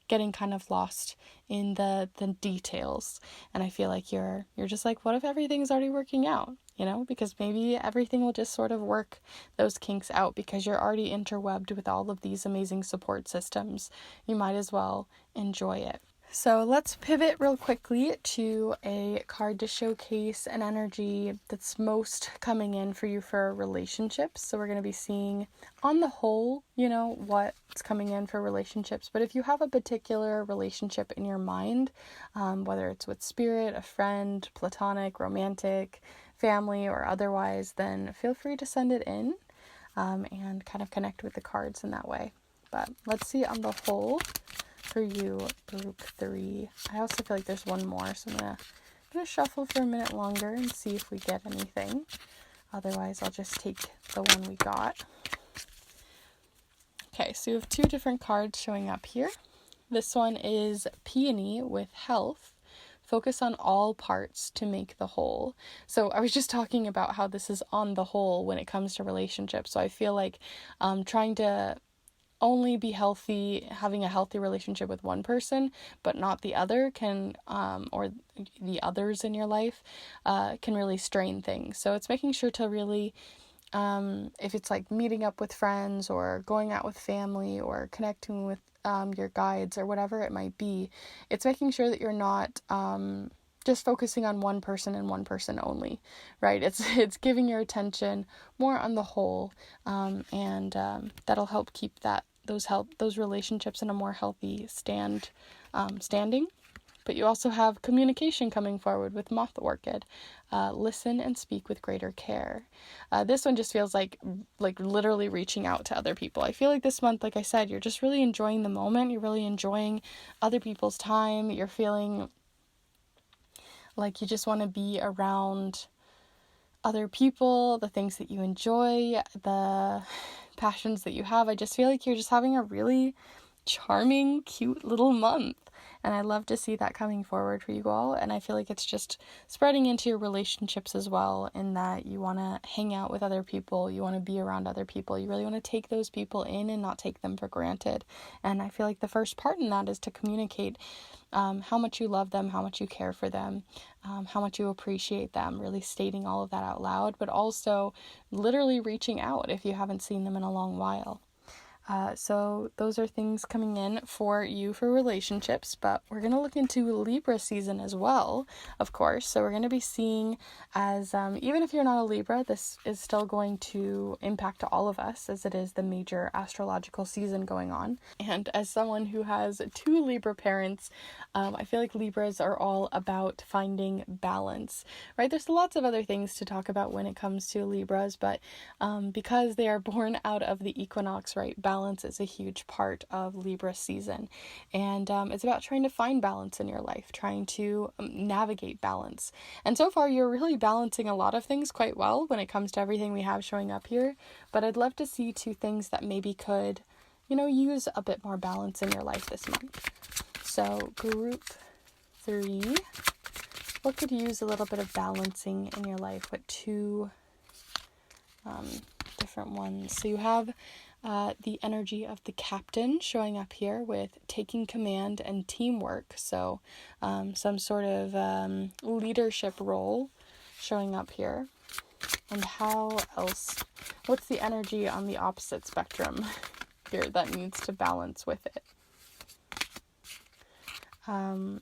getting kind of lost in the details. And I feel like you're just like, what if everything's already working out, you know, because maybe everything will just sort of work those kinks out because you're already interwebbed with all of these amazing support systems. You might as well enjoy it. So let's pivot real quickly to a card to showcase an energy that's most coming in for you for relationships. So we're going to be seeing on the whole, you know, what's coming in for relationships. But if you have a particular relationship in your mind, whether it's with spirit, a friend, platonic, romantic, family, or otherwise, then feel free to send it in and kind of connect with the cards in that way. But let's see on the whole for you, group 3. I also feel like there's one more, so I'm gonna shuffle for a minute longer and see if we get anything. Otherwise, I'll just take the one we got. Okay, so you have 2 different cards showing up here. This one is Peony with health. Focus on all parts to make the whole. So I was just talking about how this is on the whole when it comes to relationships. So I feel like trying to only be healthy, having a healthy relationship with one person, but not the other can, or the others in your life, can really strain things. So it's making sure to really, if it's like meeting up with friends or going out with family or connecting with your guides or whatever it might be, it's making sure that you're not just focusing on one person and one person only, right? It's giving your attention more on the whole, and that'll help keep those relationships in a more healthy standing. But you also have communication coming forward with Moth Orchid. Listen and speak with greater care. This one just feels like literally reaching out to other people. I feel like this month, like I said, you're just really enjoying the moment. You're really enjoying other people's time. You're feeling like you just want to be around other people, the things that you enjoy, the passions that you have. I just feel like you're just having a really charming, cute little month. And I love to see that coming forward for you all. And I feel like it's just spreading into your relationships as well, in that you want to hang out with other people. You want to be around other people. You really want to take those people in and not take them for granted. And I feel like the first part in that is to communicate how much you love them, how much you care for them, how much you appreciate them, really stating all of that out loud, but also literally reaching out if you haven't seen them in a long while. So those are things coming in for you for relationships, but we're going to look into Libra season as well, of course. So we're going to be seeing as, even if you're not a Libra, this is still going to impact all of us, as it is the major astrological season going on. And as someone who has 2 Libra parents, I feel like Libras are all about finding balance, right? There's lots of other things to talk about when it comes to Libras, but because they are born out of the equinox, right? Balance is a huge part of Libra season, and it's about trying to find balance in your life, trying to navigate balance. And so far you're really balancing a lot of things quite well when it comes to everything we have showing up here, but I'd love to see 2 things that maybe could, use a bit more balance in your life this month. So group 3, what could use a little bit of balancing in your life? What 2 different ones? So you have the energy of the captain showing up here with taking command and teamwork. So some sort of leadership role showing up here. And how else? What's the energy on the opposite spectrum here that needs to balance with it?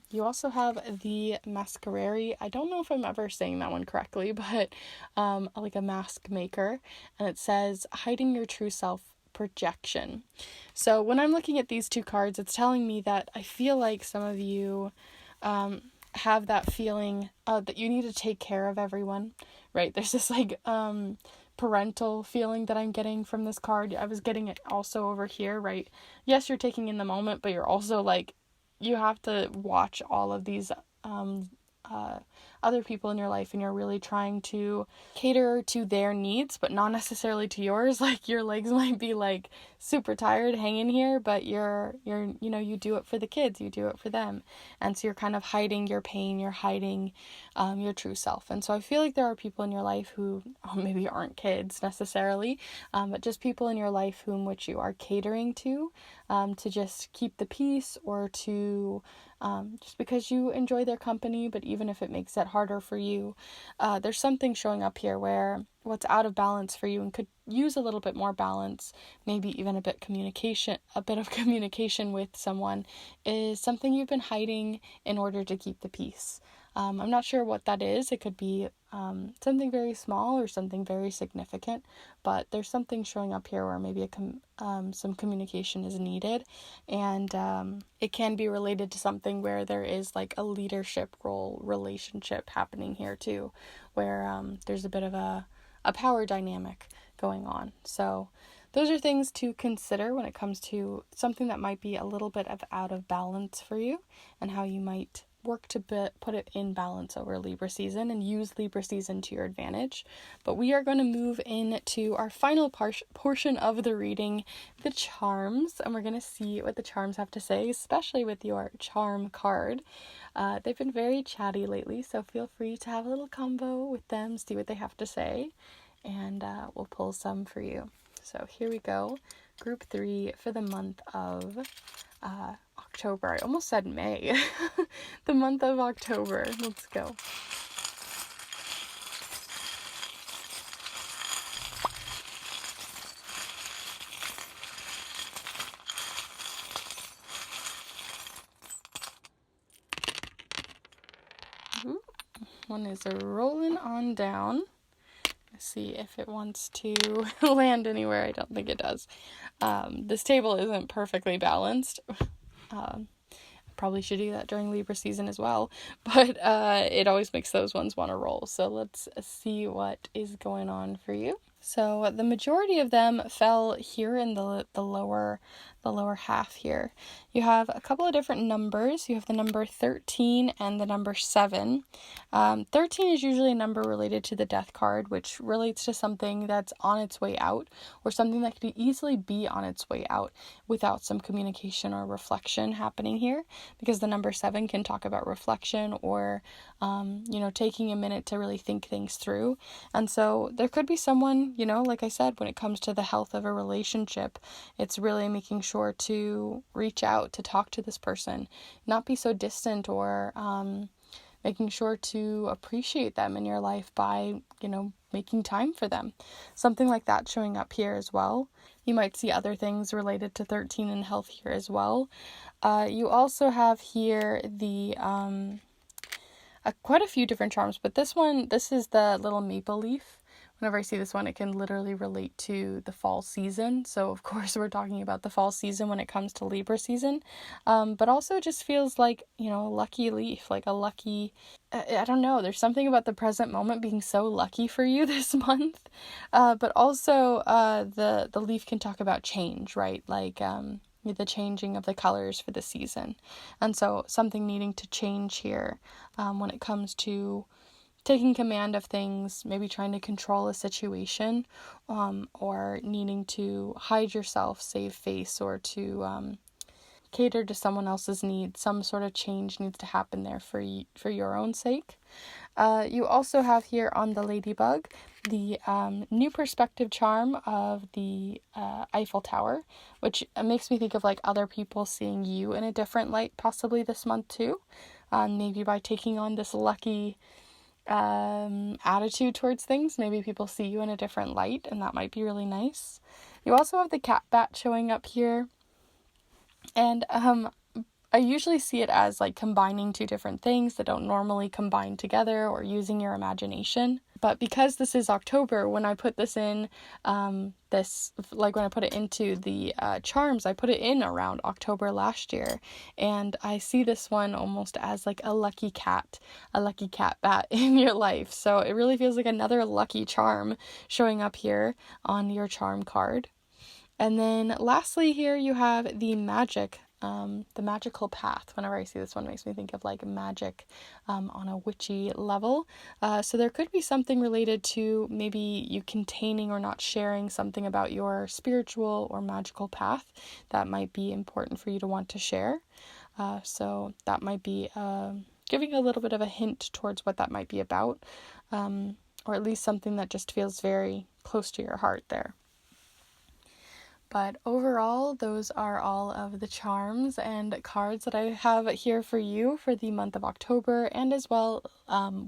You also have the masquerari. I don't know if I'm ever saying that one correctly, but like a mask maker. And it says hiding your true self projection. So when I'm looking at these 2 cards, it's telling me that I feel like some of you have that feeling that you need to take care of everyone, right? There's this parental feeling that I'm getting from this card. I was getting it also over here, right? Yes, you're taking in the moment, but you're also you have to watch all of these other people in your life, and you're really trying to cater to their needs, but not necessarily to yours. Your legs might be super tired hanging here, but you do it for the kids, you do it for them. And so you're kind of hiding your pain, you're hiding your true self. And so I feel like there are people in your life who maybe aren't kids necessarily, but just people in your life which you are catering to just keep the peace, or to just because you enjoy their company, but even if it makes it harder for you, there's something showing up here where what's out of balance for you and could use a little bit more balance, maybe even a bit of communication with someone, is something you've been hiding in order to keep the peace. I'm not sure what that is. It could be something very small or something very significant, but there's something showing up here where maybe some communication is needed, and it can be related to something where there is a leadership role relationship happening here too, where there's a bit of a power dynamic going on. So those are things to consider when it comes to something that might be a little bit out of balance for you, and how you might work to put it in balance over Libra season and use Libra season to your advantage. But we are going to move into our final portion of the reading, the charms, and we're going to see what the charms have to say, especially with your charm card. They've been very chatty lately, so feel free to have a little convo with them, see what they have to say, and we'll pull some for you. So here we go. Group 3 for the month of October. I almost said May. The month of October. Let's go. One is rolling on down. Let's see if it wants to land anywhere. I don't think it does. This table isn't perfectly balanced. Probably should do that during Libra season as well, but it always makes those ones want to roll. So let's see what is going on for you. So the majority of them fell here in the lower half here. You have a couple of different numbers. You have the number 13 and the number 7. 13 is usually a number related to the death card, which relates to something that's on its way out, or something that could easily be on its way out without some communication or reflection happening here, because the number 7 can talk about reflection or taking a minute to really think things through. And so there could be someone, like I said, when it comes to the health of a relationship, it's really making sure to reach out, to talk to this person, not be so distant, or making sure to appreciate them in your life by, making time for them. Something like that showing up here as well. You might see other things related to 13 and health here as well. You also have here the quite a few different charms, but this is the little maple leaf. Whenever I see this one, it can literally relate to the fall season. So of course we're talking about the fall season when it comes to Libra season. But also it just feels like, a lucky leaf, like a lucky, I don't know, there's something about the present moment being so lucky for you this month. But also the leaf can talk about change, right? Like the changing of the colors for the season. And so something needing to change here when it comes to taking command of things, maybe trying to control a situation, or needing to hide yourself, save face, or to cater to someone else's needs. Some sort of change needs to happen there for your own sake. You also have here on the ladybug the new perspective charm of the Eiffel Tower, which makes me think of like other people seeing you in a different light, possibly this month too. Maybe by taking on this lucky attitude towards things, maybe people see you in a different light, and that might be really nice. You also have the cat bat showing up here, and I usually see it as like combining two different things that don't normally combine together, or using your imagination. But because this is October, when I put this in, when I put it into the charms, I put it in around October last year. And I see this one almost as like a lucky cat bat in your life. So it really feels like another lucky charm showing up here on your charm card. And then lastly here you have the Magick. The magical path. Whenever I see this one, it makes me think of like magic on a witchy level. So there could be something related to maybe you containing or not sharing something about your spiritual or magical path that might be important for you to want to share. So that might be giving a little bit of a hint towards what that might be about, or at least something that just feels very close to your heart there. But overall, those are all of the charms and cards that I have here for you for the month of October, and as well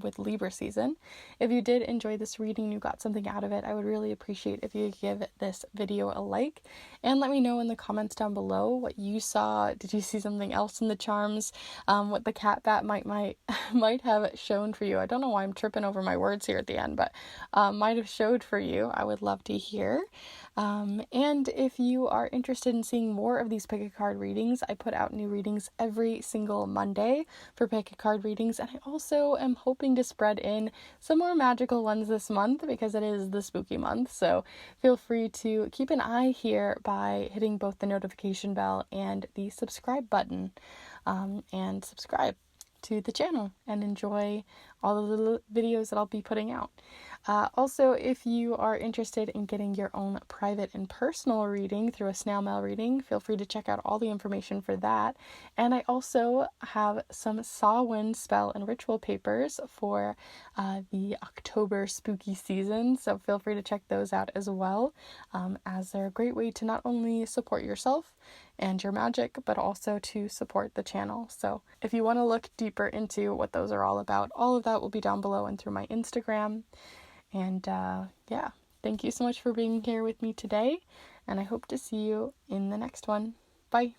with Libra season. If you did enjoy this reading, you got something out of it, I would really appreciate if you give this video a like, and let me know in the comments down below what you saw. Did you see something else in the charms? What the cat bat might have shown for you. I don't know why I'm tripping over my words here at the end, but might have showed for you. I would love to hear. And if you are interested in seeing more of these pick a card readings, I put out new readings every single Monday for pick a card readings, and I also am hoping to spread in some more magical ones this month because it is the spooky month. So feel free to keep an eye here by hitting both the notification bell and the subscribe button, and subscribe to the channel and enjoy all the little videos that I'll be putting out. Also, if you are interested in getting your own private and personal reading through a snail mail reading, feel free to check out all the information for that. And I also have some Samhain spell and ritual papers for the October spooky season, so feel free to check those out as well, as they're a great way to not only support yourself and your magic, but also to support the channel. So if you want to look deeper into what those are all about, all of that will be down below and through my Instagram. And yeah, thank you so much for being here with me today, and I hope to see you in the next one. Bye.